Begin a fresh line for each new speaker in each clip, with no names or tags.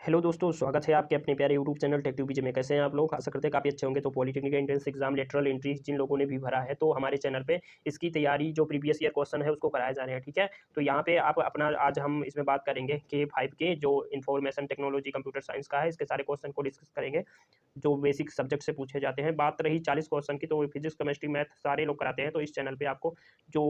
Hello दोस्तों, स्वागत है आपके अपने प्यारे यूट्यूब चैनल टेक ट्यूब में। कैसे हैं आप लोग? आशा करते हैं काफ़ी अच्छे होंगे। तो polytechnic entrance exam lateral entry जिन लोगों ने भी भरा है, तो हमारे चैनल पे इसकी तैयारी जो प्रीवियस ईयर क्वेश्चन है उसको कराए जा रहे हैं। ठीक है, तो यहाँ पे आप अपना आज हम इसमें बात करेंगे K5 के जो इन्फॉर्मेशन टेक्नोलॉजी कंप्यूटर साइंस का है, इसके सारे क्वेश्चन को डिस्कस करेंगे जो बेसिक सब्जेक्ट से पूछे जाते हैं। बात रही 40 क्वेश्चन की, तो फिजिक्स केमिस्ट्री मैथ सारे लोग कराते हैं। तो इस चैनल पे आपको जो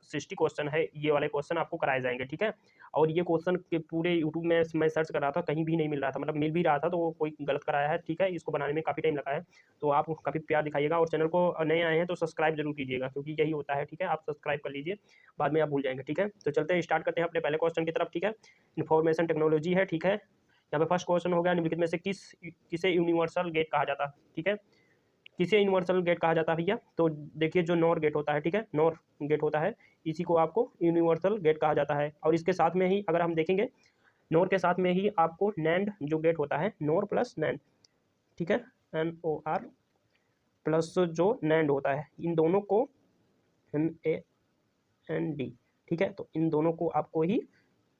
60 क्वेश्चन है, ये वाले क्वेश्चन आपको कराए जाएंगे। ठीक है, और ये क्वेश्चन के पूरे यूट्यूब में मैं सर्च कर रहा था, कहीं भी नहीं मिल रहा था, मतलब मिल भी रहा था तो वो कोई गलत कराया है। ठीक है, इसको बनाने में काफ़ी टाइम लगा है, तो आप काफ़ी प्यार दिखाइएगा। और चैनल को नए आए हैं तो सब्सक्राइब जरूर कीजिएगा, क्योंकि यही होता है। ठीक है, आप सब्सक्राइब कर लीजिए, बाद में आप भूल जाएंगे। ठीक है, तो चलते हैं, स्टार्ट करते हैं अपने पहले क्वेश्चन की तरफ। ठीक है, इन्फॉर्मेशन टेक्नोलॉजी है। ठीक है, यहाँ पे फर्स्ट क्वेश्चन हो गया, निम्नलिखित में से किसे यूनिवर्सल गेट कहा जाता है? ठीक है, किसे यूनिवर्सल गेट कहा जाता है भैया? तो देखिए, जो नॉर गेट होता है, ठीक है, नॉर गेट होता है, इसी को आपको यूनिवर्सल गेट कहा जाता है। और इसके साथ में ही अगर हम देखेंगे, नोर के साथ में ही आपको नैंड जो गेट होता है, नोर प्लस नैंड, ठीक है, NOR प्लस जो नैंड होता है, इन दोनों को NAND, ठीक है, तो इन दोनों को आपको ही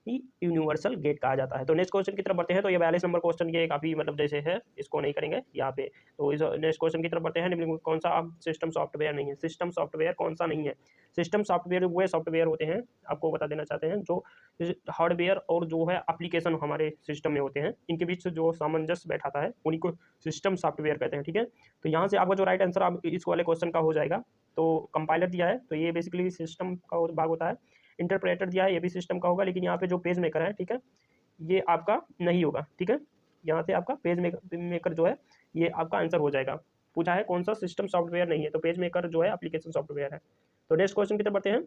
यूनिवर्सल गेट कहा जाता है। तो नेक्स्ट क्वेश्चन की तरफ बढ़ते हैं। तो ये 42 नंबर क्वेश्चन, ये काफ़ी मतलब जैसे है, इसको नहीं करेंगे यहाँ पे। तो इस नेक्स्ट क्वेश्चन की तरफ बढ़ते हैं। निम्न कौन सा सिस्टम सॉफ्टवेयर नहीं है? सिस्टम सॉफ्टवेयर कौन सा नहीं है? सिस्टम सॉफ्टवेयर वो सॉफ्टवेयर होते हैं, आपको बता देना चाहते हैं, जो हार्डवेयर और जो है एप्लीकेशन हमारे सिस्टम में होते हैं, इनके बीच जो सामंजस्य बैठाता है उन्हीं को सिस्टम सॉफ्टवेयर कहते हैं। ठीक है, तो यहाँ से आपका जो राइट आंसर आप इस वाले क्वेश्चन का हो जाएगा। तो कंपाइलर दिया है, तो ये बेसिकली सिस्टम का भाग होता है। इंटरप्रेटर दिया है, ये भी सिस्टम का होगा, लेकिन यहाँ पे जो पेज मेकर है, ठीक है, ये आपका नहीं होगा। ठीक है, यहाँ से आपका पेज मेकर जो है, ये आपका आंसर हो जाएगा। पूछा है कौन सा सिस्टम सॉफ्टवेयर नहीं है, तो पेज मेकर जो है एप्लीकेशन सॉफ्टवेयर है। तो नेक्स्ट क्वेश्चन की तरफ बढ़ते हैं।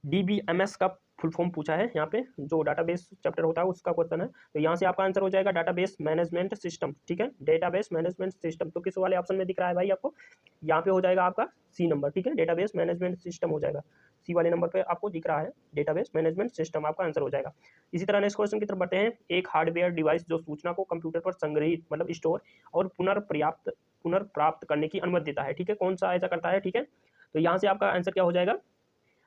DBMS का फुल फॉर्म पूछा है, यहाँ पे जो डाटाबेस चैप्टर होता है उसका क्वेश्चन है। तो यहाँ से आपका आंसर हो जाएगा डाटाबेस मैनेजमेंट सिस्टम। ठीक है, डेटाबेस मैनेजमेंट सिस्टम, तो किस वाले ऑप्शन में दिख रहा है भाई आपको? यहाँ पे हो जाएगा आपका C नंबर। ठीक है, डेटाबेस मैनेजमेंट सिस्टम हो जाएगा, C वाले नंबर पे आपको दिख रहा है डेटाबेस मैनेजमेंट सिस्टम, आपका आंसर हो जाएगा। इसी तरह नेक्स्ट क्वेश्चन की तरफ बढ़ते हैं। एक हार्डवेयर डिवाइस जो सूचना को कंप्यूटर पर संग्रहित मतलब स्टोर और पुनर्प्राप्त करने की अनुमति देता है। ठीक है, कौन सा ऐसा करता है? ठीक है, तो यहाँ से आपका आंसर क्या हो जाएगा?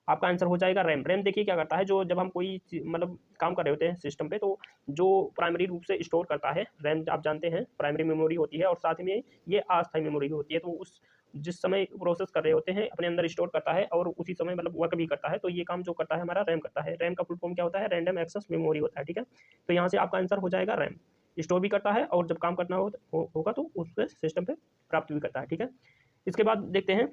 आपका आंसर हो जाएगा रैम। रैम देखिए क्या करता है, जो जब हम कोई मतलब काम कर रहे होते हैं सिस्टम पे, तो जो प्राइमरी रूप से स्टोर करता है रैम, आप जानते हैं प्राइमरी मेमोरी होती है, और साथ में ये अस्थायी मेमोरी भी होती है। तो उस जिस समय प्रोसेस कर रहे होते हैं अपने अंदर स्टोर करता है, और उसी समय मतलब वर्क भी करता है। तो ये काम जो करता है हमारा रैम करता है। रैम का फुल फॉर्म क्या होता है? रैंडम एक्सेस मेमोरी होता है। ठीक है, तो यहाँ से आपका आंसर हो जाएगा रैम। स्टोर भी करता है, और जब काम करना होगा तो उस सिस्टम पे प्राप्त भी करता है। ठीक है, इसके बाद देखते हैं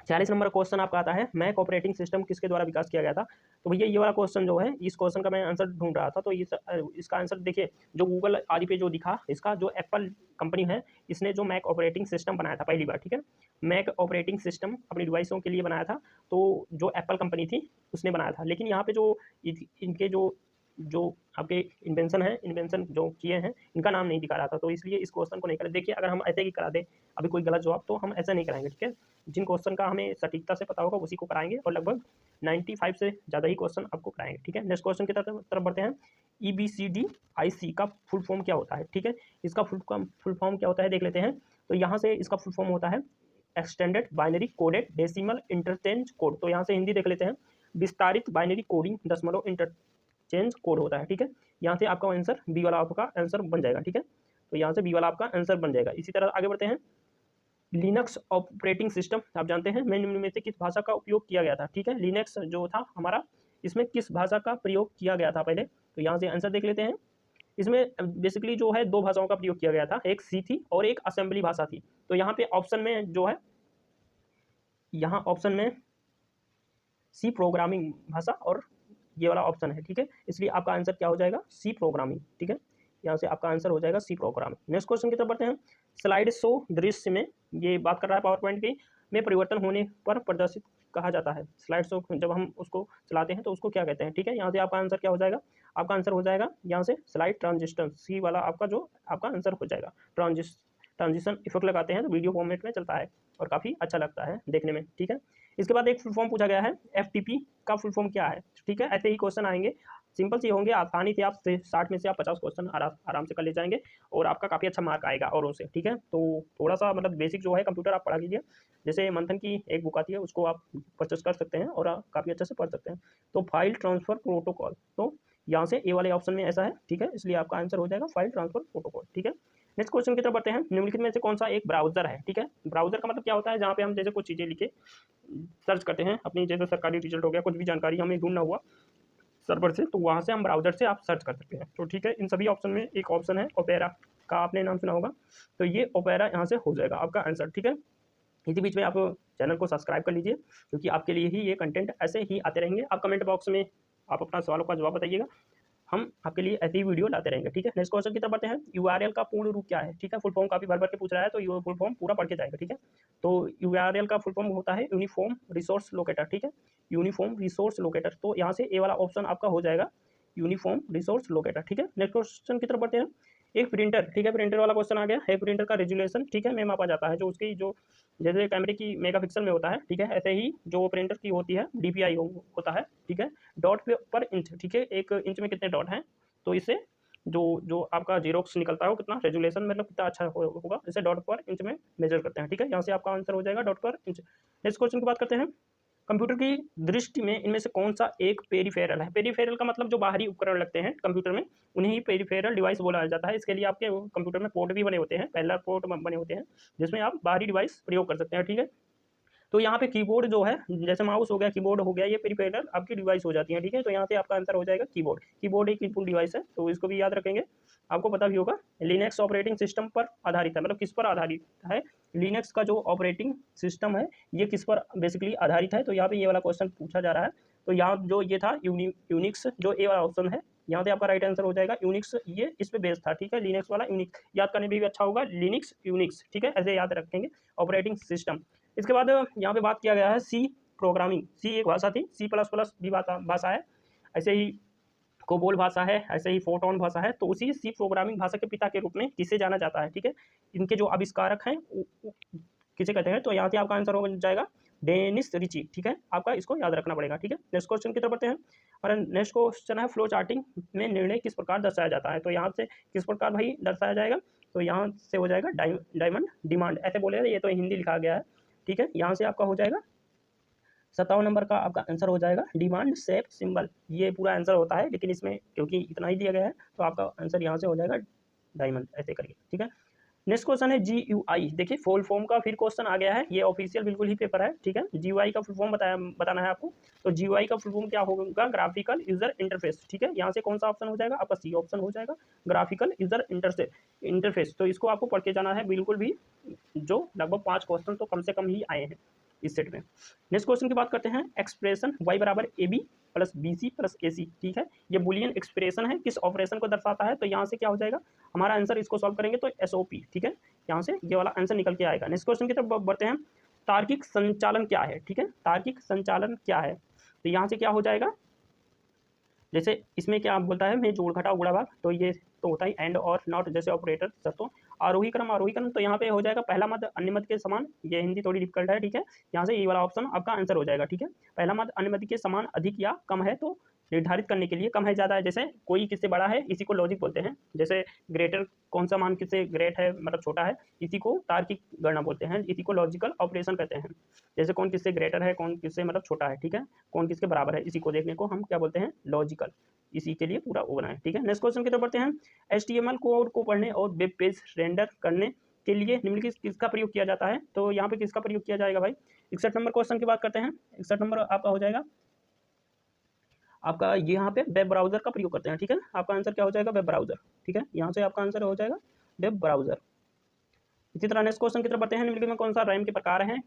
40 नंबर क्वेश्चन आपका आता है, मैक ऑपरेटिंग सिस्टम किसके द्वारा विकास किया गया था? तो भैया ये वाला क्वेश्चन जो है, इस क्वेश्चन का मैं आंसर ढूंढ रहा था, तो इसका आंसर देखिए, जो गूगल आदि पे जो दिखा, इसका जो एप्पल कंपनी है, इसने जो मैक ऑपरेटिंग सिस्टम बनाया था पहली बार। ठीक है, मैक ऑपरेटिंग सिस्टम अपनी डिवाइसों के लिए बनाया था, तो जो एप्पल कंपनी थी उसने बनाया था। लेकिन यहाँ पे जो इनके जो जो आपके इन्वेंशन है, इन्वेंशन जो किए हैं, इनका नाम नहीं दिखा रहा था, तो इसलिए इस क्वेश्चन को नहीं करें। देखिए, अगर हम ऐसे ही करा दें अभी कोई गलत जवाब, तो हम ऐसा नहीं कराएंगे। ठीक है, जिन क्वेश्चन का हमें सटीकता से पता होगा उसी को कराएंगे, और लगभग 95 से ज़्यादा ही क्वेश्चन आपको कराएंगे। ठीक है, नेक्स्ट क्वेश्चन की तरफ बढ़ते हैं। EBCDIC का फुल फॉर्म क्या होता है? ठीक है, इसका फुल फॉर्म क्या होता है देख लेते हैं। तो यहाँ से इसका फुल फॉर्म होता है extended binary coded decimal interchange code. तो यहाँ से हिंदी देख लेते हैं, विस्तारित बाइनरी कोडिंग दशमलव इंटरचेंज कोड होता है। ठीक है, यहाँ से आपका आंसर बी वाला आपका आंसर बन जाएगा। ठीक है, तो यहाँ से बी वाला आपका आंसर बन जाएगा। इसी तरह आगे बढ़ते हैं। लिनक्स ऑपरेटिंग सिस्टम आप जानते हैं, निम्न में से किस भाषा का उपयोग किया गया था? ठीक है, लिनक्स जो था हमारा, इसमें किस भाषा का प्रयोग किया गया था पहले? तो यहाँ से आंसर देख लेते हैं। इसमें बेसिकली जो है 2 भाषाओं का प्रयोग किया गया था, एक सी थी और एक असेंबली भाषा थी। तो यहाँ पे ऑप्शन में जो है, यहाँ ऑप्शन में सी प्रोग्रामिंग भाषा और ये वाला ऑप्शन है। ठीक है, इसलिए आपका आंसर क्या हो जाएगा? C programming. ठीक है, यहाँ से आपका आंसर हो जाएगा सी प्रोग्रामिंग। नेक्स्ट क्वेश्चन की तरफ बढ़ते हैं। स्लाइड शो दृश्य में, ये बात कर रहा है पावर पॉइंट की, में परिवर्तन होने पर प्रदर्शित कहा जाता है। स्लाइड शो जब हम उसको चलाते हैं तो उसको क्या कहते हैं? ठीक है, यहाँ से आपका आंसर क्या हो जाएगा? आपका आंसर हो जाएगा यहाँ से स्लाइड ट्रांजिस्टर, सी वाला आपका जो आपका आंसर हो जाएगा। ट्रांजिशन इफेक्ट लगाते हैं तो वीडियो फॉर्मेट में चलता है और काफ़ी अच्छा लगता है देखने में। ठीक है, इसके बाद एक फुल फॉर्म पूछा गया है, FTP का फुल फॉर्म क्या है? ठीक है, ऐसे ही क्वेश्चन आएंगे, सिंपल से होंगे, आसानी से आप 60 में से आप 50 क्वेश्चन आराम से कर ले जाएंगे, और आपका काफ़ी अच्छा मार्क आएगा औरों से। ठीक है, तो थोड़ा सा मतलब बेसिक जो है कंप्यूटर आप पढ़ा लीजिए, जैसे मंथन की एक बुक आती है उसको आप परचेस कर सकते हैं और काफ़ी अच्छे से पढ़ सकते हैं। तो फाइल ट्रांसफ़र प्रोटोकॉल, तो यहाँ से ए वाले ऑप्शन में ऐसा है, ठीक है, इसलिए आपका आंसर हो जाएगा फाइल ट्रांसफर प्रोटोकॉल, ठीक है। नेक्स्ट क्वेश्चन की तरफ बढ़ते हैं। निम्नलिखित में से कौन सा एक ब्राउजर है, ठीक है। ब्राउजर का मतलब क्या होता है, जहाँ पे हम जैसे कुछ चीज़ें लिखे सर्च करते हैं, अपनी जैसे सरकारी रिजल्ट हो गया, कुछ भी जानकारी हमें ढूंढना हुआ सर्वर से, तो वहाँ से हम ब्राउजर से आप सर्च कर सकते हैं। तो ठीक है, इन सभी ऑप्शन में एक ऑप्शन है ओपेरा का, आपने नाम सुना होगा, तो ये ओपेरा यहाँ से हो जाएगा आपका आंसर, ठीक है। इसी बीच में आप चैनल को सब्सक्राइब कर लीजिए, क्योंकि आपके लिए ही ये कंटेंट ऐसे ही आते रहेंगे। आप कमेंट बॉक्स में आप अपना सवालों का जवाब बताइएगा, हम आपके लिए ऐसी ही वीडियो लाते रहेंगे, ठीक है। नेक्स्ट क्वेश्चन की तरफ बढ़ते हैं। यूआरएल का पूर्ण रूप क्या है, ठीक है। फुल फॉर्म काफी भर भर के पूछ रहा है, तो ये फुल फॉर्म पूरा पढ़ के जाएगा, ठीक है। तो यूआरएल का फुल फॉर्म होता है यूनिफॉर्म रिसोर्स लोकेटर, ठीक है, यूनिफॉर्म रिसोर्स लोकेटर। तो यहाँ से ए वाला ऑप्शन आपका हो जाएगा यूनिफॉर्म रिसोर्स लोकेटर, ठीक है। नेक्स्ट क्वेश्चन की तरफ बढ़ते हैं। एक प्रिंटर, ठीक है, प्रिंटर वाला क्वेश्चन आ गया है। प्रिंटर का रेजुलेशन, ठीक है, में मापा जाता है, जो उसकी जो जैसे कैमरे की मेगापिक्सल में होता है, ठीक है, ऐसे ही जो प्रिंटर की होती है डीपीआई होता है, ठीक है, डॉट पर इंच, ठीक है, एक इंच में कितने डॉट हैं, तो इससे जो जो आपका जीरोक्स निकलता है वो कितना रेजुलेशन मतलब कितना अच्छा होगा, इसे डॉट पर इंच में मेजर करते हैं, ठीक है। यहाँ से आपका आंसर हो जाएगा डॉट पर इंच। नेक्स्ट क्वेश्चन की बात करते हैं। कंप्यूटर की दृष्टि में इनमें से कौन सा एक पेरीफेरल है। पेरीफेरल का मतलब जो बाहरी उपकरण लगते हैं कंप्यूटर में, उन्हें ही पेरीफेरल डिवाइस बोला जाता है। इसके लिए आपके कंप्यूटर में पोर्ट भी बने होते हैं, पैरेलल पोर्ट बने होते हैं, जिसमें आप बाहरी डिवाइस प्रयोग कर सकते हैं, ठीक है। तो यहाँ पे कीबोर्ड जो है, जैसे माउस हो गया, कीबोर्ड हो गया, ये पेरिफेरल आपकी डिवाइस हो जाती है, ठीक है। तो यहाँ से आपका आंसर हो जाएगा कीबोर्ड। कीबोर्ड एक इनपुट डिवाइस है, तो इसको भी याद रखेंगे, आपको पता भी होगा। लिनक्स ऑपरेटिंग सिस्टम पर आधारित है, मतलब किस पर आधारित है, लिनक्स का जो ऑपरेटिंग सिस्टम है ये किस पर बेसिकली आधारित है। तो यहाँ पे ये वाला क्वेश्चन पूछा जा रहा है। तो यहाँ जो ये था यूनिक्स, जो ए वाला ऑप्शन है, यहाँ पे आपका राइट आंसर हो जाएगा यूनिक्स, ये इस पे बेस था, ठीक है। लिनक्स वाला यूनिक्स याद करने में भी अच्छा होगा, लिनक्स यूनिक्स, ठीक है, ऐसे याद रखेंगे ऑपरेटिंग सिस्टम। इसके बाद यहाँ पे बात किया गया है सी प्रोग्रामिंग। सी एक भाषा थी, सी प्लस प्लस भी भाषा है, ऐसे ही कोबोल भाषा है, ऐसे ही फोर्टॉन भाषा है। तो उसी सी प्रोग्रामिंग भाषा के पिता के रूप में किसे जाना जाता है, ठीक है। इनके जो आविष्कारक हैं किसे कहते हैं, तो यहाँ से आपका आंसर हो जाएगा डेनिस रिची, ठीक है, आपका इसको याद रखना पड़ेगा, ठीक है। नेक्स्ट क्वेश्चन की तरफ बढ़ते हैं। और नेक्स्ट क्वेश्चन है फ्लो चार्टिंग में निर्णय किस प्रकार दर्शाया जाता है। तो यहाँ से किस प्रकार भाई दर्शाया जाएगा, तो यहाँ से हो जाएगा डायमंड डिमांड, ऐसे बोले, ये तो हिंदी लिखा गया है, ठीक है। यहाँ से आपका हो जाएगा 57 नंबर का आपका आंसर हो जाएगा डिमांड शेप सिंबल, ये पूरा आंसर होता है, लेकिन इसमें क्योंकि इतना ही दिया गया है तो आपका आंसर यहाँ से हो जाएगा डायमंड, ऐसे करिए, ठीक है। नेक्स्ट क्वेश्चन है GUI। देखिए फुल फॉर्म का फिर क्वेश्चन आ गया है, ये ऑफिशियल बिल्कुल ही पेपर है, ठीक है। GUI का फुल फॉर्म बताना है आपको। तो GUI का फुल फॉर्म क्या होगा, ग्राफिकल यूजर इंटरफेस, ठीक है। यहाँ से कौन सा ऑप्शन हो जाएगा, आपका सी ऑप्शन हो जाएगा, ग्राफिकल यूजर इंटरफेस। तो इसको आपको पढ़ के जाना है बिल्कुल भी, जो लगभग 5 क्वेश्चन तो कम से कम ही आए हैं इस सेट में। नेक्स्ट क्वेश्चन की बात करते हैं। एक्सप्रेशन y बराबर AB plus BC plus AC, ठीक है, ये बुलियन एक्सप्रेशन है, किस ऑपरेशन को दर्शाता है। तो यहाँ से क्या हो जाएगा हमारा आंसर, इसको सॉल्व करेंगे तो SOP, ठीक है, यहाँ से ये वाला आंसर निकल के आएगा। नेक्स्ट क्वेश्चन की तरफ बढ़ते हैं। तार्किक संचालन क्या है, ठीक है, तार्किक संचालन क्या है। तो यहाँ से क्या हो जाएगा, जैसे इसमें क्या बोलता है, मैं जोड़ घटाव गुणा भाग, तो ये तो होता है एंड और नॉट जैसे ऑपरेटर शर्तों। आरोही क्रम, तो यहाँ पे हो जाएगा पहला मद अन्य मद के समान, ये हिंदी थोड़ी डिफिकल्ट है, ठीक है। यहाँ से ये वाला ऑप्शन आपका आंसर हो जाएगा, ठीक है। पहला मद अन्य मद के समान अधिक या कम है, तो निर्धारित करने के लिए कम है ज़्यादा है, जैसे कोई किससे बड़ा है इसी को लॉजिक बोलते हैं। जैसे ग्रेटर, कौन सा मान किससे ग्रेट है मतलब छोटा है, इसी को तार्किक गणना बोलते हैं, इसी को लॉजिकल ऑपरेशन कहते हैं। जैसे कौन किससे ग्रेटर है, कौन किससे मतलब छोटा है, ठीक है, कौन किसके बराबर है, इसी को देखने को हम क्या बोलते हैं, लॉजिकल, इसी के लिए पूरा वो बनाए, ठीक है। नेक्स्ट क्वेश्चन की तरफ बढ़ते हैं। HTML कोड को पढ़ने और वेब पेज रेंडर करने के लिए निम्नलिखित किसका प्रयोग किया जाता है। तो यहाँ पे किसका प्रयोग किया जाएगा भाई, 61 नंबर क्वेश्चन की बात करते हैं। 61 नंबर आपका हो जाएगा, आपका यहाँ पे वेब ब्राउजर का प्रयोग करते हैं, ठीक है। आपका आंसर क्या हो जाएगा, वेब ब्राउजर, ठीक है, यहाँ से आपका आंसर हो जाएगा वेब ब्राउजर। इसी तरह नेक्स्ट क्वेश्चन की तरफ बढ़ते हैं। निम्नलिखित में कौन सा रैम के प्रकार हैं।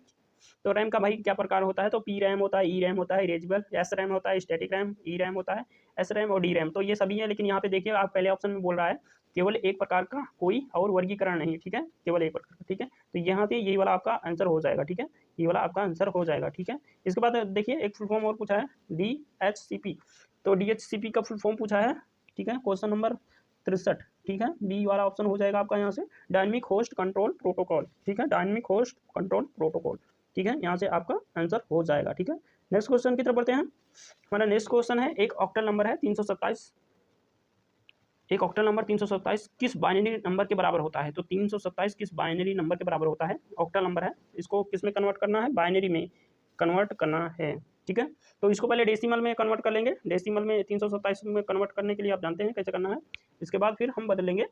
तो रैम का भाई क्या प्रकार होता है, तो पी रैम होता है, ई रैम होता है, इरेजेबल, एस रैम होता है, स्टैटिक रैम, ई रैम होता है, एस रैम और डी रैम, तो ये सभी है। लेकिन यहाँ पे देखिए आप पहले ऑप्शन में बोल रहा है केवल एक प्रकार का कोई और वर्गीकरण नहीं, ठीक है, केवल एक प्रकार का, ठीक है। तो यहाँ से ये वाला आपका आंसर हो जाएगा, ठीक है, ये वाला आपका आंसर हो जाएगा, ठीक है। इसके बाद देखिए एक फुल फॉर्म और पूछा है DHCP, तो DHCP का फुल फॉर्म पूछा है, ठीक है, क्वेश्चन नंबर 63, ठीक है, बी वाला ऑप्शन हो जाएगा आपका यहाँ से डायनेमिक होस्ट कंट्रोल प्रोटोकॉल, ठीक है, डायनेमिक होस्ट कंट्रोल प्रोटोकॉल, ठीक है, यहाँ से आपका आंसर हो जाएगा, ठीक है। नेक्स्ट क्वेश्चन की तरफ बढ़ते हैं। हमारा नेक्स्ट क्वेश्चन है एक ऑक्टल नंबर है 327, एक ऑक्टल नंबर 327 किस बाइनरी नंबर के बराबर होता है। तो 327 किस बाइनरी नंबर के बराबर होता है, ऑक्टल नंबर है, इसको किस में कन्वर्ट करना है, बाइनरी में कन्वर्ट करना है, ठीक है। तो इसको पहले डेसिमल में कन्वर्ट कर लेंगे, डेसिमल में 327 में कन्वर्ट करने के लिए आप जानते हैं कैसे करना है। इसके बाद फिर हम बदलेंगे,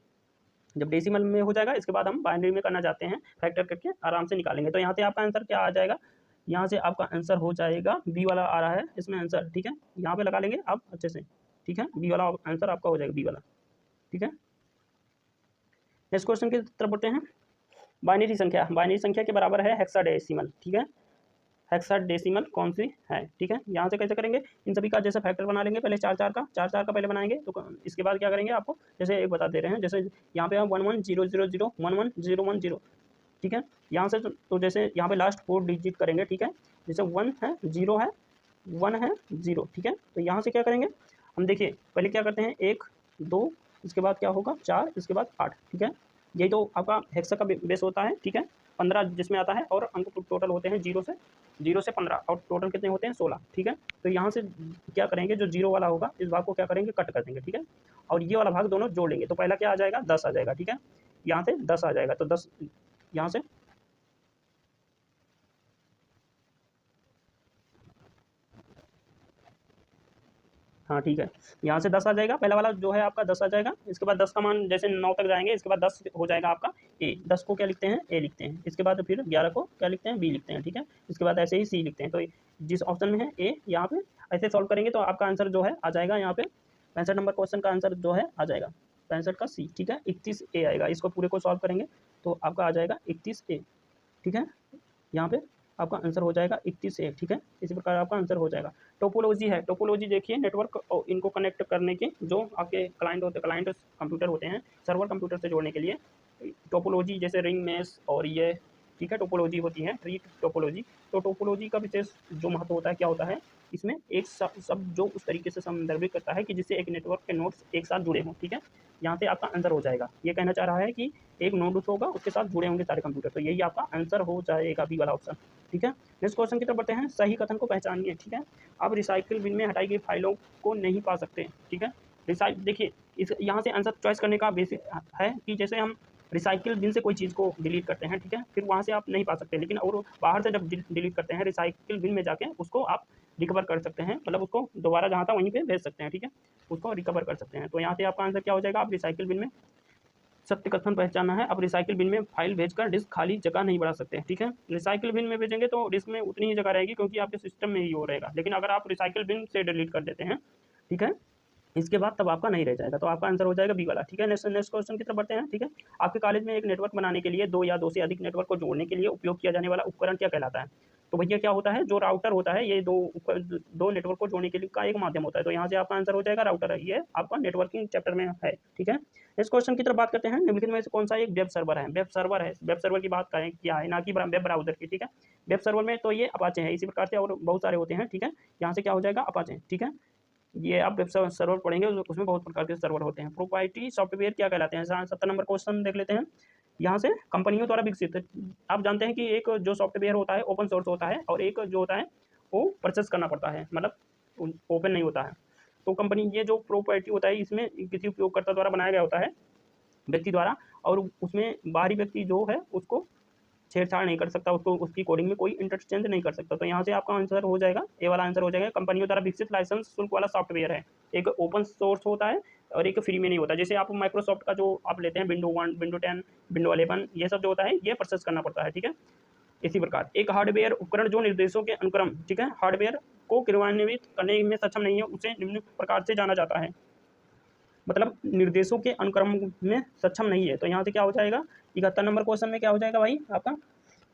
जब डेसिमल में हो जाएगा इसके बाद हम बाइनरी में करना चाहते हैं, फैक्टर करके आराम से निकालेंगे। तो यहाँ से आपका आंसर क्या आ जाएगा, यहाँ से आपका आंसर हो जाएगा बी वाला आ रहा है इसमें आंसर, ठीक है। यहाँ पे लगा लेंगे आप अच्छे से, ठीक है। बी वाला आंसर आपका हो जाएगा, बी वाला, ठीक है। नेक्स्ट क्वेश्चन की तरफ बढ़ते हैं। बाइनरी संख्या के बराबर है हेक्साडेसिमल, ठीक है। हेक्साडेसिमल कौन सी है, ठीक है। यहाँ से कैसे करेंगे, इन सभी का जैसे फैक्टर बना लेंगे, पहले चार चार का पहले बनाएंगे। तो इसके बाद क्या करेंगे आपको जैसे एक बता दे रहे हैं, जैसे यहाँ पे हम 11000110 11010, ठीक है। यहाँ से तो जैसे यहाँ पे लास्ट 4 डिजिट करेंगे, ठीक है। जैसे 1 है 0 है 1 है 0, ठीक है। तो यहाँ से क्या करेंगे हम, देखिए पहले क्या करते हैं 1 2, इसके बाद क्या होगा 4, इसके बाद 8, ठीक है। यही तो आपका हेक्सा का बेस होता है, ठीक है। 15 जिसमें आता है और अंक टोटल होते हैं 0 से 15 और टोटल कितने होते हैं 16, ठीक है। तो यहाँ से क्या करेंगे, जो 0 वाला होगा इस भाग को क्या करेंगे कट कर देंगे, ठीक है। और ये वाला भाग दोनों जोड़ लेंगे। तो पहला क्या आ जाएगा 10 आ जाएगा, ठीक है। यहाँ से 10 आ जाएगा, तो 10 यहाँ से हाँ ठीक है, यहाँ से 10 आ जाएगा, पहला वाला जो है आपका 10 आ जाएगा। इसके बाद 10 का मान जैसे 9 तक जाएंगे, इसके बाद 10 हो जाएगा आपका ए, 10 को क्या लिखते हैं ए लिखते हैं। इसके बाद फिर 11 को क्या लिखते हैं बी लिखते हैं, ठीक है। इसके बाद ऐसे ही सी लिखते हैं। तो जिस ऑप्शन में है ए, यहाँ पे ऐसे सॉल्व करेंगे तो आपका आंसर जो है आ जाएगा यहाँ पे 65 नंबर क्वेश्चन का आंसर जो है आ जाएगा 65 का सी, ठीक है। 31 ए आएगा, इसको पूरे को सॉल्व करेंगे तो आपका आ जाएगा 31 ए, ठीक है। यहाँ पे आपका आंसर हो जाएगा 31 ए, ठीक है। इसी प्रकार आपका आंसर हो जाएगा। टोपोलॉजी है, टोपोलॉजी देखिए नेटवर्क और इनको कनेक्ट करने के जो आपके क्लाइंट कंप्यूटर होते हैं सर्वर कंप्यूटर से जोड़ने के लिए टोपोलॉजी जैसे रिंग मेश और ये, ठीक है, टोपोलॉजी होती है, ट्री टोपोलॉजी। तो टोपोलॉजी का विशेष जो महत्व होता है क्या होता है, इसमें एक सब जो उस तरीके से संदर्भित करता है कि जिससे एक नेटवर्क के नोड्स एक साथ जुड़े हों, ठीक है। यहाँ से आपका आंसर हो जाएगा, ये कहना चाह रहा है कि एक नोड होगा उसके साथ जुड़े होंगे सारे कंप्यूटर, तो यही आपका आंसर हो जाएगा बी वाला ऑप्शन, ठीक है। नेक्स्ट क्वेश्चन की तरफ बढ़ते हैं। सही कथन को पहचानिए, ठीक है। आप रिसाइकिल बिन में हटाई गई फाइलों को नहीं पा सकते, ठीक है। देखिए इस यहाँ से आंसर चॉइस करने का बेसिक है कि जैसे हम रिसाइकिल बिन से कोई चीज़ को डिलीट करते हैं, ठीक है, फिर वहाँ से आप नहीं पा सकते, लेकिन और बाहर से जब डिलीट करते हैं रिसाइकिल बिन में जाके उसको आप रिकवर कर सकते हैं, मतलब उसको दोबारा जहाँ था वहीं पे भेज सकते हैं, ठीक है, उसको रिकवर कर सकते हैं। तो यहाँ से आपका आंसर क्या हो जाएगा, आप रिसाइकिल बिन में सत्य कथन पहचानना है। अब रिसाइकिल बिन में फाइल भेजकर डिस्क खाली जगह नहीं बढ़ा सकते, ठीक है। रिसाइकिल बिन में भेजेंगे तो डिस्क में उतनी ही जगह रहेगी क्योंकि आपके सिस्टम में ही वो रहेगा, लेकिन अगर आप रिसाइकिल बिन से डिलीट कर देते हैं, ठीक है, इसके बाद तब आपका नहीं रह जाएगा। तो आपका आंसर हो जाएगा बी वाला, ठीक है। नेक्स्ट क्वेश्चन की तरफ बढ़ते हैं, ठीक है। आपके कॉलेज में एक नेटवर्क बनाने के लिए 2 या 2 से अधिक नेटवर्क को जोड़ने के लिए उपयोग किया जाने वाला उपकरण क्या कहलाता है। तो भैया क्या होता है, जो राउटर होता है ये दो नेटवर्क को जोड़ने के लिए का एक माध्यम होता है। तो यहाँ से आपका आंसर हो जाएगा राउटर है, ये आपका नेटवर्किंग चैप्टर में है, ठीक है। इस क्वेश्चन की तरफ बात करते हैं। निम्नलिखित में से कौन सा एक वेब सर्वर है, वेब सर्वर की बात करें क्या है, ना कि वेब ब्राउजर की, ठीक है। वेब सर्वर में तो ये अपाचे है, इसी प्रकार से और बहुत सारे होते हैं, ठीक है। यहाँ से क्या हो जाएगा अपाचे, ठीक है। ये आप वेब सर्वर पढ़ेंगे उसमें बहुत प्रकार के सर्वर होते हैं। प्रोप्राइटरी सॉफ्टवेयर क्या कहलाते हैं, 70 नंबर क्वेश्चन देख लेते हैं। यहाँ से कंपनियों द्वारा विकसित, आप जानते हैं कि एक जो सॉफ्टवेयर होता है ओपन सोर्स होता है और एक जो होता है वो परचेस करना पड़ता है, मतलब ओपन नहीं होता है। तो कंपनी ये जो प्रोप्राइटरी होता है इसमें किसी उपयोगकर्ता द्वारा बनाया गया होता है, व्यक्ति द्वारा, और उसमें बाहरी व्यक्ति जो है उसको छेड़छाड़ नहीं कर सकता, उसको उसकी कोडिंग में कोई इंटरचेंज नहीं कर सकता। तो यहाँ से आपका आंसर हो जाएगा ए वाला आंसर हो जाएगा। कंपनियों द्वारा विकसित लाइसेंस शुल्क वाला सॉफ्टवेयर है, एक ओपन सोर्स होता है और एक फ्री में नहीं होता। जैसे आप माइक्रोसॉफ्ट का जो आप लेते हैं विंडो 1 विंडो 10 विंडो 11 ये सब जो होता है ये परचेस करना पड़ता है, ठीक है। इसी प्रकार एक हार्डवेयर उपकरण जो निर्देशों के अनुक्रम, ठीक है, हार्डवेयर को क्रियान्वित करने में सक्षम नहीं है उसे निम्न प्रकार से जाना जाता है, मतलब निर्देशों के अनुक्रम में सक्षम नहीं है। तो यहाँ से क्या हो जाएगा 71 नंबर क्वेश्चन में क्या हो जाएगा भाई आपका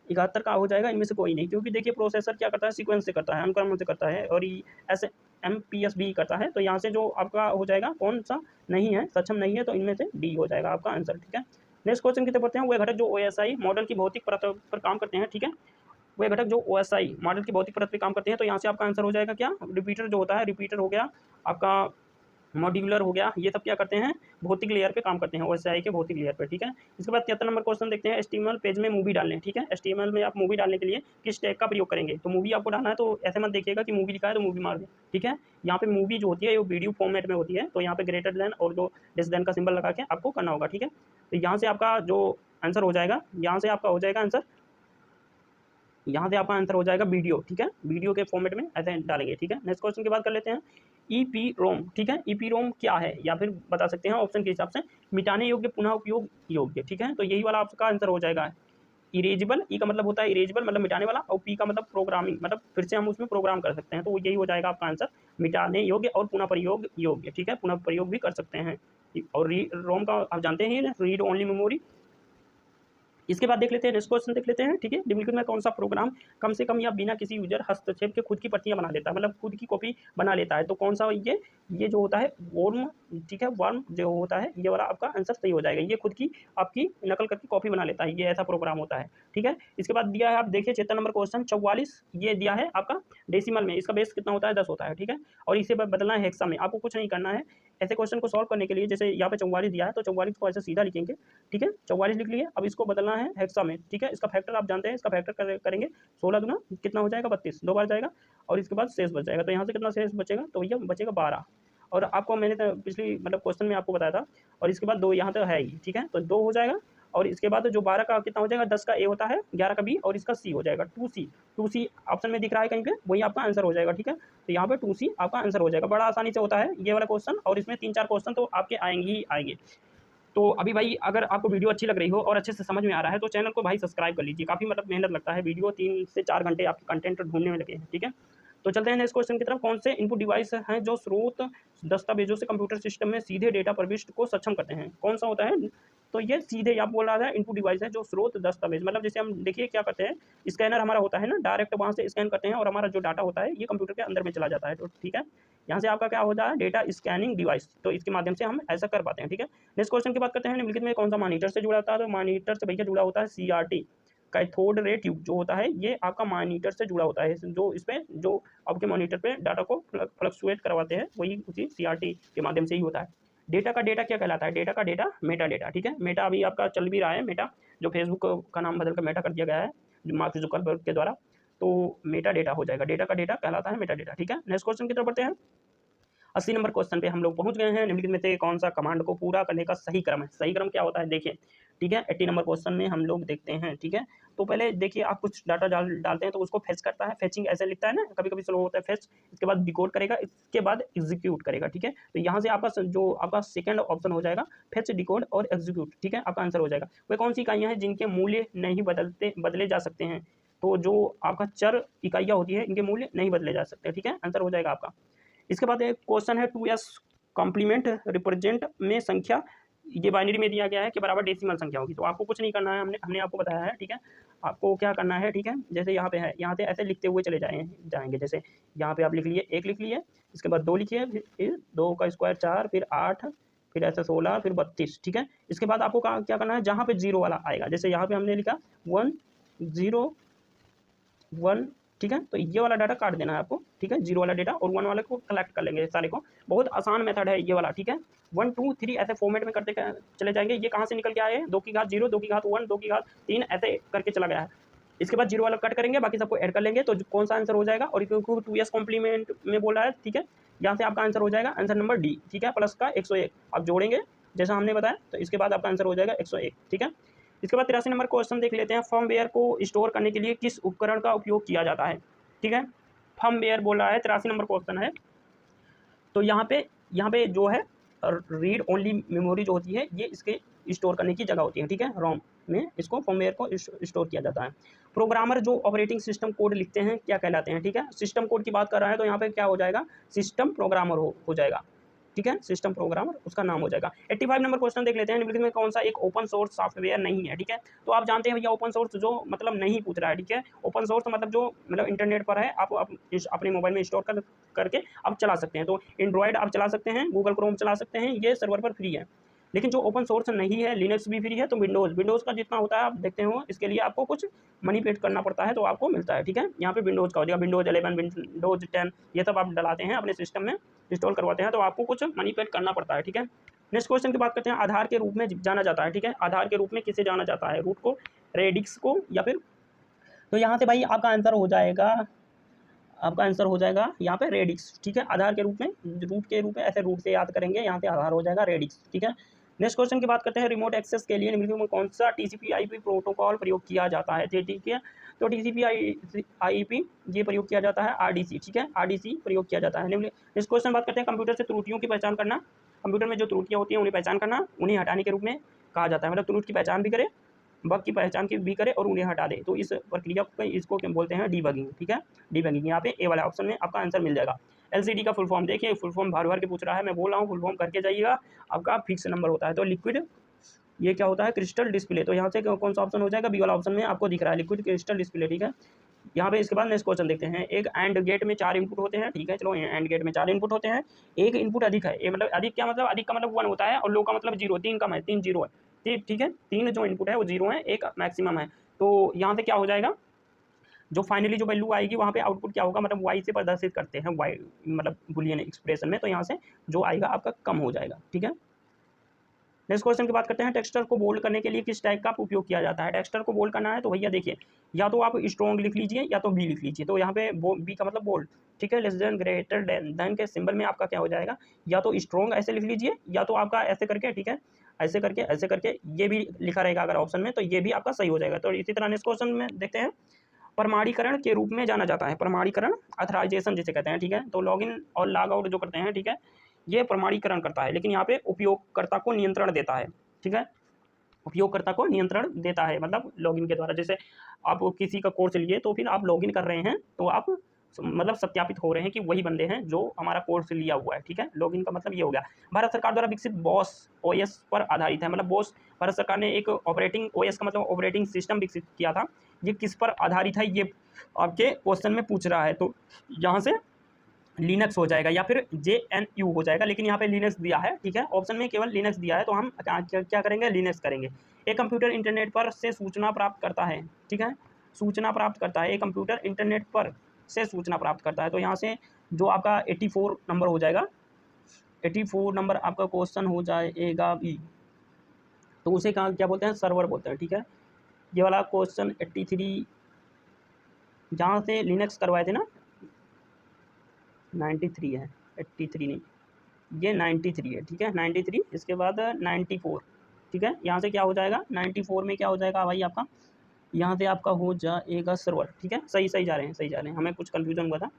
71 का हो जाएगा इनमें से कोई नहीं, क्योंकि देखिए प्रोसेसर क्या करता है सीक्वेंस से करता है, अनुक्रम से करता है, और SMPS भी करता है। तो यहाँ से जो आपका हो जाएगा कौन सा नहीं है, सक्षम नहीं है, तो इनमें से डी हो जाएगा आपका आंसर, ठीक है। नेक्स्ट क्वेश्चन की तरफ बढ़ते हैं। वह घटक जो OSI मॉडल की भौतिक परत पर काम करते हैं, ठीक है, वह घटक जो OSI मॉडल की भौतिक परत पर काम करते हैं। तो यहाँ से आपका आंसर हो जाएगा क्या, रिपीटर जो होता है, रिपीटर हो गया आपका, मॉड्यूलर हो गया, ये सब क्या करते हैं भौतिक लेयर पे काम करते हैं, OSI के भौतिक लेयर पे, ठीक है। इसके बाद 73 नंबर क्वेश्चन देखते हैं। HTML पेज में मूवी डालने, ठीक है, HTML में आप मूवी डालने के लिए किस टैग का प्रयोग करेंगे। तो मूवी आपको डालना है तो ऐसे मत देखिएगा कि मूवी लिखा है तो मूवी मार दें, ठीक है। यहाँ पे मूवी जो होती है वो वीडियो फॉर्मेट में होती है, तो यहाँ पे ग्रेटर देन और जो लेस देन का सिंबल लगा के आपको करना होगा, ठीक है। तो यहाँ से आपका जो आंसर हो जाएगा, यहाँ से आपका हो जाएगा आंसर यहाँ से आपका आंसर हो जाएगा वीडियो, ठीक है, वीडियो के फॉर्मेट में ऐसे डालेंगे, ठीक है। नेक्स्ट क्वेश्चन की बात कर लेते हैं, EPROM, ठीक है, EPROM क्या है, या फिर बता सकते हैं ऑप्शन के हिसाब से, मिटाने योग्य, पुनः उपयोग योग्य, ठीक है। तो यही वाला आपका आंसर हो जाएगा इरेजेबल। ई का मतलब होता है इरेजेबल, मतलब मिटाने वाला, और पी का मतलब प्रोग्रामिंग, मतलब फिर से हम उसमें प्रोग्राम कर सकते हैं। तो यही हो जाएगा आपका आंसर, मिटाने योग्य और पुनः प्रयोग योग्य, ठीक है, पुनः प्रयोग भी कर सकते हैं। और रोम का आप जानते हैं रीड ओनली मेमोरी। इसके बाद देख लेते हैं, नेक्स्ट क्वेश्चन देख लेते हैं, ठीक है। निम्नलिखित में कौन सा प्रोग्राम कम से कम या बिना किसी यूजर हस्तक्षेप के खुद की प्रतियां बना लेता है, मतलब खुद की कॉपी बना लेता है। तो कौन सा ये जो होता है वर्म, ठीक है, वर्म जो होता है, ये वाला आपका आंसर सही हो जाएगा। ये खुद की आपकी नकल करके कॉपी बना लेता है, ये ऐसा प्रोग्राम होता है, ठीक है। इसके बाद दिया है, आप देखिए 76 नंबर क्वेश्चन 44, ये दिया है आपका डेसिमल में, इसका बेस कितना होता है 10 होता है, ठीक है। और इसे बदलना है हेक्सा में, आपको कुछ नहीं करना है। ऐसे क्वेश्चन को सॉल्व करने के लिए, जैसे यहाँ पे 44 दिया है तो 44 को ऐसे सीधा लिखेंगे, ठीक है, 44 लिख लिए। अब इसको बदलना है हेक्सा में, ठीक है। इसका फैक्टर आप जानते हैं, इसका फैक्टर करेंगे 16 दूना कितना हो जाएगा 32, 2 बार जाएगा, और इसके बाद शेष बच जाएगा। तो यहाँ से कितना शेष बचेगा, तो भैया बचेगा 12। और आपको मैंने तो पिछली मतलब क्वेश्चन में आपको बताया था, और इसके बाद 2 यहाँ तो है ही, ठीक है, तो 2 हो जाएगा। और इसके बाद जो 12 का कितना हो जाएगा, 10 का ए होता है, 11 का बी, और इसका सी हो जाएगा 2C ऑप्शन में दिख रहा है कहीं पे, वही आपका आंसर हो जाएगा, ठीक है। तो यहाँ पे 2C आपका आंसर हो जाएगा। बड़ा आसानी से होता है ये वाला क्वेश्चन, और इसमें 3-4 क्वेश्चन तो आपके आएंगे ही आएंगे। तो अभी भाई अगर आपको वीडियो अच्छी लग रही हो और अच्छे से समझ में आ रहा है तो चैनल को भाई सब्सक्राइब कर लीजिए, काफ़ी मतलब मेहनत लगता है, वीडियो 3 से 4 घंटे आपके कंटेंट ढूंढने में लगे हैं, ठीक है। तो चलते हैं नेक्स्ट क्वेश्चन की तरफ, कौन से इनपुट डिवाइस हैं जो स्रोत दस्तावेजों से कंप्यूटर सिस्टम में सीधे डेटा प्रविष्ट को सक्षम करते हैं, कौन सा होता है। तो ये सीधे आप बोल रहा था इनपुट डिवाइस है जो स्रोत दस्तावेज, मतलब जैसे हम देखिए क्या करते हैं, स्कैनर हमारा होता है ना, डायरेक्ट वहाँ से स्कैन करते हैं और हमारा जो डाटा होता है ये कंप्यूटर के अंदर में चला जाता है, तो ठीक है। यहाँ से आपका क्या हो जाए डेटा स्कैनिंग डिवाइस, तो इसके माध्यम से हम ऐसा कर पाते हैं, ठीक है। नेक्स्ट क्वेश्चन की बात करते हैं, निम्नलिखित में कौन सा मॉनिटर से जुड़ा होता है। तो मॉनिटर से भैया जुड़ा होता है CRT, कैथोड रे ट्यूब जो होता है, ये आपका मॉनिटर से जुड़ा होता है, जो इसमें जो आपके मॉनिटर पे डाटा को फ्लक्चुएट करवाते हैं, वही उसी CRT के माध्यम से ही होता है। डेटा का डेटा क्या कहलाता है, डेटा का डेटा मेटा डेटा, ठीक है। मेटा अभी आपका चल भी रहा है, मेटा जो फेसबुक का नाम बदलकर मेटा कर दिया गया है मार्क जुकरबर्ग के द्वारा, तो मेटा डेटा हो जाएगा, डेटा का डेटा कहलाता है मेटा डेटा, ठीक है। नेक्स्ट क्वेश्चन की तरफ बढ़ते हैं, 80 नंबर क्वेश्चन पे हम लोग पहुंच गए हैं। निम्नलिखित में से कौन सा कमांड को पूरा करने का सही क्रम है, सही क्रम क्या होता है देखिए, ठीक है। 80 नंबर क्वेश्चन में हम लोग देखते हैं, ठीक है। तो पहले देखिए आप कुछ डाटा डालते हैं तो उसको फेच करता है, फेचिंग ऐसे लिखता है ना, कभी कभी स्लो होता है फेच, इसके बाद डिकोड करेगा, इसके बाद एग्जीक्यूट करेगा, ठीक है। तो यहाँ से आपका जो आपका सेकंड ऑप्शन हो जाएगा फेच, डिकोड और एग्जीक्यूट, ठीक है, आपका आंसर हो जाएगा। वे कौन सी इकाइयाँ हैं जिनके मूल्य नहीं बदले जा सकते हैं। तो जो आपका चर इकाइयाँ होती है इनके मूल्य नहीं बदले जा सकते, ठीक है, आंसर हो जाएगा आपका। इसके बाद एक क्वेश्चन है 2s कॉम्प्लीमेंट रिप्रेजेंट में संख्या, ये बाइनरी में दिया गया है कि बराबर डेसिमल संख्या होगी। तो आपको कुछ नहीं करना है, हमने आपको बताया है, ठीक है। आपको क्या करना है, ठीक है, जैसे यहाँ पे है, यहाँ से ऐसे लिखते हुए चले जाएंगे, जैसे यहाँ पे आप लिख लिए 1 लिख लिए, इसके बाद 2 लिखिए, फिर 2 का स्क्वायर 4, फिर 8, फिर ऐसे 16, फिर 32, ठीक है। इसके बाद आपको क्या करना है, जहाँ पे 0 वाला आएगा, जैसे यहाँ पे हमने लिखा 1 0 1, ठीक है, तो ये वाला डाटा काट देना है आपको, ठीक है, 0 वाला डाटा और 1 वाले को कलेक्ट कर लेंगे सारे को। बहुत आसान मेथड है ये वाला, ठीक है। 1 2 3 ऐसे फॉर्मेट में करते चले जाएंगे। ये कहाँ से निकल के आए हैं, 2 की घात 0, 2 की घात 1, 2 की घात 3 ऐसे करके चला गया है। इसके बाद 0 वाला कट करेंगे, बाकी सबको ऐड कर लेंगे, तो कौन सा आंसर हो जाएगा, और 2s कॉम्प्लीमेंट में बोल रहा है, ठीक है। यहाँ से आपका आंसर हो जाएगा आंसर नंबर डी, ठीक है, प्लस का 101 आप जोड़ेंगे जैसा हमने बताया, तो इसके बाद आपका आंसर हो जाएगा 101, ठीक है। इसके बाद 83 नंबर क्वेश्चन देख लेते हैं, फर्मवेयर को स्टोर करने के लिए किस उपकरण का उपयोग किया जाता है, ठीक है। फर्मवेयर बोल रहा है, 83 नंबर क्वेश्चन है। तो यहाँ पे जो है रीड ओनली मेमोरी जो होती है, ये इसके स्टोर करने की जगह होती है, ठीक है। रोम में इसको फर्मवेयर को स्टोर किया जाता है। प्रोग्रामर जो ऑपरेटिंग सिस्टम कोड लिखते हैं क्या कहलाते हैं, ठीक है। सिस्टम कोड की बात कर रहा है तो यहाँ पे क्या हो जाएगा, सिस्टम प्रोग्रामर हो जाएगा, ठीक है, सिस्टम प्रोग्रामर उसका नाम हो जाएगा। 85 नंबर क्वेश्चन देख लेते हैं, निम्नलिखित में कौन सा एक ओपन सोर्स सॉफ्टवेयर नहीं है, ठीक है। तो आप जानते हैं भैया ओपन सोर्स जो मतलब नहीं पूछ रहा है, ठीक है। ओपन सोर्स मतलब जो मतलब इंटरनेट पर है, आप अपने मोबाइल में स्टोर करके आप चला सकते हैं। तो एंड्रॉयड आप चला सकते हैं, गूगल क्रोम चला सकते हैं, ये सर्वर पर फ्री है। लेकिन जो ओपन सोर्स नहीं है, लिनक्स भी फ्री है, तो विंडोज़ का जितना होता है आप देखते हो, इसके लिए आपको कुछ मनी पेड करना पड़ता है, तो आपको मिलता है, ठीक है। यहाँ पे विंडोज़ का हो जाएगा, विंडोज़ 11, विंडोज़ 10, ये सब आप डलाते हैं अपने सिस्टम में, इंस्टॉल करवाते हैं, तो आपको कुछ मनी पेड करना पड़ता है, ठीक है। नेक्स्ट क्वेश्चन की बात करते हैं, आधार के रूप में जाना जाता है, ठीक है। आधार के रूप में किसे जाना जाता है, रूट को, रेडिक्स को, या फिर, तो यहाँ से भाई आपका आंसर हो जाएगा, यहाँ पे रेडिक्स, ठीक है। आधार के रूप में, रूट के रूप में, ऐसे रूट से याद करेंगे, यहाँ से आधार हो जाएगा रेडिक्स, ठीक है। नेक्स्ट क्वेश्चन की बात करते हैं, रिमोट एक्सेस के लिए निम्नलिखित में कौन सा टीसीपी/आईपी प्रोटोकॉल प्रयोग किया जाता है, ठीक है। तो टीसीपी/आईपी ये प्रयोग किया जाता है आरडीसी, ठीक है, आरडीसी प्रयोग किया जाता है। नेक्स्ट क्वेश्चन बात करते हैं, कंप्यूटर से त्रुटियों की पहचान करना, कंप्यूटर में जो त्रुटियां होती हैं उन्हें पहचान करना, उन्हें हटाने के रूप में कहा जाता है, मतलब त्रुटि की पहचान भी करे, बग की पहचान की भी करे और उन्हें हटा दे, तो इस प्रक्रिया को इसको क्या बोलते हैं, डीबगिंग, ठीक है, डीबगिंग। यहाँ पे ए वाला ऑप्शन में आपका आंसर मिल जाएगा। एलसीडी का फुल फॉर्म देखिए, फुल फॉर्म भर भर के पूछ रहा है, मैं बोल रहा हूँ फुल फॉर्म करके जाइएगा, आपका फिक्स नंबर होता है। तो लिक्विड ये क्या होता है, क्रिस्टल डिस्प्ले, तो यहाँ से कौन सा ऑप्शन हो जाएगा, बी वाला ऑप्शन में आपको दिख रहा है, लिक्विड क्रिस्टल डिस्प्ले, ठीक है। यहाँ पे इसके बाद नेक्स्ट क्वेश्चन देखते हैं, एक एंड गेट में 4 इनपुट होते हैं, ठीक है, चलो एंड गेट में 4 इनपुट होते हैं, एक इनपुट अधिक है, ये मतलब अधिक क्या मतलब, अधिक का मतलब 1 होता है और लो का मतलब 0, 3 कम है, 3 0 है, ठीक है, 3 जो इनपुट है वो 0 है, एक मैक्सिमम है। तो यहाँ से क्या हो जाएगा, जो फाइनली जो वैल्यू आएगी वहाँ पे आउटपुट क्या होगा, मतलब वाई से प्रदर्शित करते हैं, वाई मतलब बुलियन एक्सप्रेशन में, तो यहाँ से जो आएगा आपका कम हो जाएगा, ठीक है। नेक्स्ट क्वेश्चन की बात करते हैं, टेक्सचर को बोल्ड करने के लिए किस टाइप का उपयोग किया जाता है। टेक्सचर को बोल्ड करना है तो भैया देखिए, या तो आप स्ट्रॉन्ग लिख लीजिए या तो बी लिख लीजिए, तो यहाँ पे बी का मतलब बोल्ड, ठीक है, लेस देन ग्रेटर देन के सिंबल में आपका क्या हो जाएगा, या तो स्ट्रॉन्ग ऐसे लिख लीजिए या तो आपका ऐसे करके, ठीक है, ऐसे करके ये भी लिखा रहेगा अगर ऑप्शन में, तो ये भी आपका सही हो जाएगा। तो इसी तरह नेक्स्ट क्वेश्चन में देखते हैं, प्रमाणीकरण के रूप में जाना जाता है, प्रमाणीकरण अथराइजेशन जिसे कहते हैं, ठीक है, तो लॉगिन और लॉग आउट जो करते हैं, ठीक है, ये प्रमाणीकरण करता है, लेकिन यहाँ पे उपयोगकर्ता को नियंत्रण देता है, ठीक है, उपयोगकर्ता को नियंत्रण देता है, मतलब लॉगिन के द्वारा, जैसे आप किसी का कोर्स लिए तो फिर आप लॉगिन कर रहे हैं तो आप मतलब सत्यापित हो रहे हैं कि वही बंदे हैं जो हमारा कोर्स लिया हुआ है, ठीक है, लॉगिन का मतलब ये हो गया। भारत सरकार द्वारा विकसित बॉस ओएस पर आधारित है, मतलब बॉस भारत सरकार ने एक ऑपरेटिंग ओएस का मतलब ऑपरेटिंग सिस्टम विकसित किया था, ये किस पर आधारित है ये आपके क्वेश्चन में पूछ रहा है, तो यहाँ से लिनक्स हो जाएगा या फिर JNU हो जाएगा, लेकिन यहाँ पे लिनक्स दिया है, ठीक है, ऑप्शन में केवल लिनक्स दिया है, तो हम क्या करेंगे, लिनक्स करेंगे। एक कंप्यूटर इंटरनेट पर से सूचना प्राप्त करता है, ठीक है, सूचना प्राप्त करता है, एक कंप्यूटर इंटरनेट पर से सूचना प्राप्त करता है, तो यहाँ से जो आपका 84 नंबर हो जाएगा, 84 नंबर आपका क्वेश्चन हो जाएगा बी, तो उसे कहाँ क्या बोलते हैं, सर्वर बोलते हैं, ठीक है। ये वाला क्वेश्चन 83 जहाँ से लिनक्स करवाए थे ना, 93 है, 83 नहीं, ये 93 है, ठीक है, 93, इसके बाद 94, ठीक है, यहाँ से क्या हो जाएगा, 94 में क्या हो जाएगा भाई आपका, यहाँ से आपका हो जाएगा सर्वर, ठीक है, सही सही जा रहे हैं, सही जा रहे हैं, हमें कुछ कन्फ्यूजन हुआ था,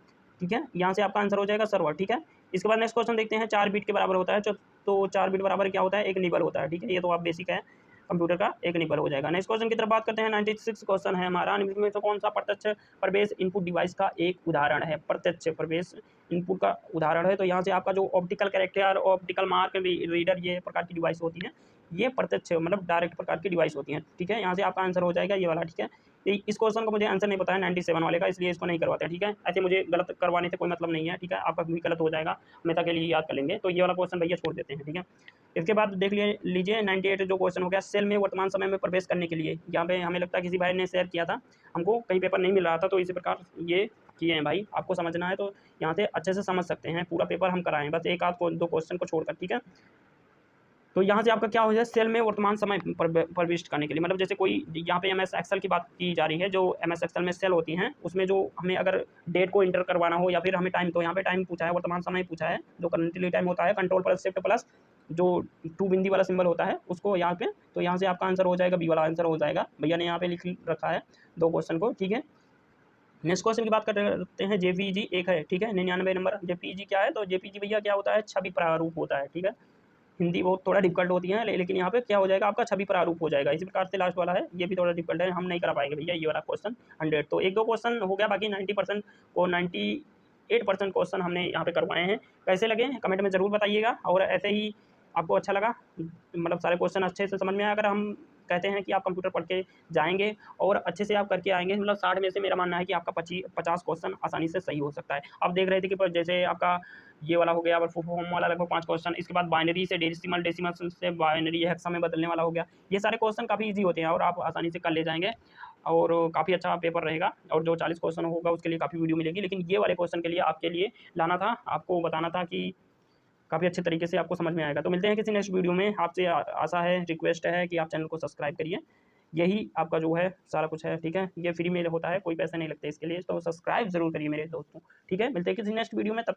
ठीक है, यहाँ से आपका आंसर हो जाएगा सर्वर, ठीक है। इसके बाद नेक्स्ट क्वेश्चन देखते हैं, 4 बिट के बराबर होता है, तो 4 बिट बराबर क्या होता है, एक निबल होता है, ठीक है, ये तो आप बेसिक है कंप्यूटर का, एक निबल हो जाएगा। नेक्स्ट क्वेश्चन की तरफ बात करते हैं, 96 क्वेश्चन है हमारा, निम्न में से कौन सा प्रत्यक्ष प्रवेश इनपुट डिवाइस का एक उदाहरण है, प्रत्यक्ष प्रवेश इनपुट का उदाहरण है, तो यहाँ से आपका जो optical character, optical mark reader, ये प्रकार की डिवाइस होती है, ये प्रत्यक्ष मतलब डायरेक्ट प्रकार की डिवाइस होती हैं, ठीक है, यहाँ से आपका आंसर हो जाएगा ये वाला, ठीक है। इस क्वेश्चन को मुझे आंसर नहीं पता है 97 वाले का, इसलिए इसको नहीं करवाते हैं, ठीक है, ऐसे मुझे गलत करवाने से कोई मतलब नहीं है, ठीक है, आपका भी गलत हो जाएगा, हमेशा के लिए याद कर लेंगे, तो ये वाला क्वेश्चन भैया छोड़ देते हैं, ठीक है। इसके बाद देख लीजिए 98 जो क्वेश्चन हो गया, सेल में वर्तमान समय में प्रवेश करने के लिए, यहाँ पे हमें लगता है किसी भाई ने शेयर किया था, हमको कहीं पेपर नहीं मिल रहा था, तो इसी प्रकार ये किए हैं भाई, आपको समझना है तो यहाँ से अच्छे से समझ सकते हैं, पूरा पेपर हम कराएं, बस एक आध दो क्वेश्चन को छोड़कर, ठीक है। तो यहाँ से आपका क्या हो जाए, सेल में वर्तमान समय प्रविष्ट करने के लिए, मतलब जैसे कोई यहाँ पे MS एक्सेल की बात की जा रही है, जो MS एक्सेल में सेल होती हैं उसमें जो हमें अगर डेट को इंटर करवाना हो या फिर हमें टाइम, तो यहाँ पे टाइम पूछा है, वर्तमान समय पूछा है, जो करंटली टाइम होता है, कंट्रोल प्लस शिफ्ट प्लस जो 2 बिंदी वाला सिंबल होता है उसको यहाँ पे, तो यहाँ से आपका आंसर हो जाएगा बी वाला आंसर हो जाएगा, भैया ने यहाँ पे लिख रखा है 2 क्वेश्चन को, ठीक है। नेक्स्ट क्वेश्चन की बात करते हैं, JPG एक है, ठीक है, 99 नंबर। JPG क्या है, तो JPG भैया क्या होता है, छवि प्रारूप होता है, ठीक है, हिंदी बहुत थोड़ा डिफिकल्ट होती है, लेकिन यहाँ पे क्या हो जाएगा आपका छवि प्रारूप हो जाएगा, इसी प्रकार से लास्ट वाला है, ये भी थोड़ा डिफिकल्ट है, हम नहीं करा पाएंगे भैया ये वाला क्वेश्चन 100, तो 1-2 क्वेश्चन हो गया, बाकी 90% को 98% क्वेश्चन हमने यहाँ पे करवाए हैं। कैसे लगे कमेंट में ज़रूर बताइएगा, और ऐसे ही आपको अच्छा लगा, मतलब सारे क्वेश्चन अच्छे से समझ में आया, अगर हम कहते हैं कि आप कंप्यूटर पढ़ के जाएंगे और अच्छे से आप करके आएंगे, मतलब 60 में से मेरा मानना है कि आपका 50 क्वेश्चन आसानी से सही हो सकता है। आप देख रहे थे कि जैसे आपका ये वाला हो गया, फुल फॉर्म वाला लगभग 5 क्वेश्चन, इसके बाद बाइनरी से डेसिमल, डेसिमल से बाइनरी हेक्सा में बदलने वाला हो गया, ये सारे क्वेश्चन काफ़ी ईजी होते हैं और आप आसानी से कर ले जाएंगे और काफ़ी अच्छा पेपर रहेगा, और जो 40 क्वेश्चन होगा उसके लिए काफ़ी वीडियो मिलेगी, लेकिन ये वाले क्वेश्चन के लिए आपके लिए लाना था, आपको बताना था कि काफ़ी अच्छे तरीके से आपको समझ में आएगा। तो मिलते हैं किसी नेक्स्ट वीडियो में, आपसे आशा है, रिक्वेस्ट है कि आप चैनल को सब्सक्राइब करिए, यही आपका जो है सारा कुछ है, ठीक है, ये फ्री में होता है, कोई पैसे नहीं लगते इसके लिए, तो सब्सक्राइब जरूर करिए मेरे दोस्तों, ठीक है। मिलते हैं किसी नेक्स्ट वीडियो में, तब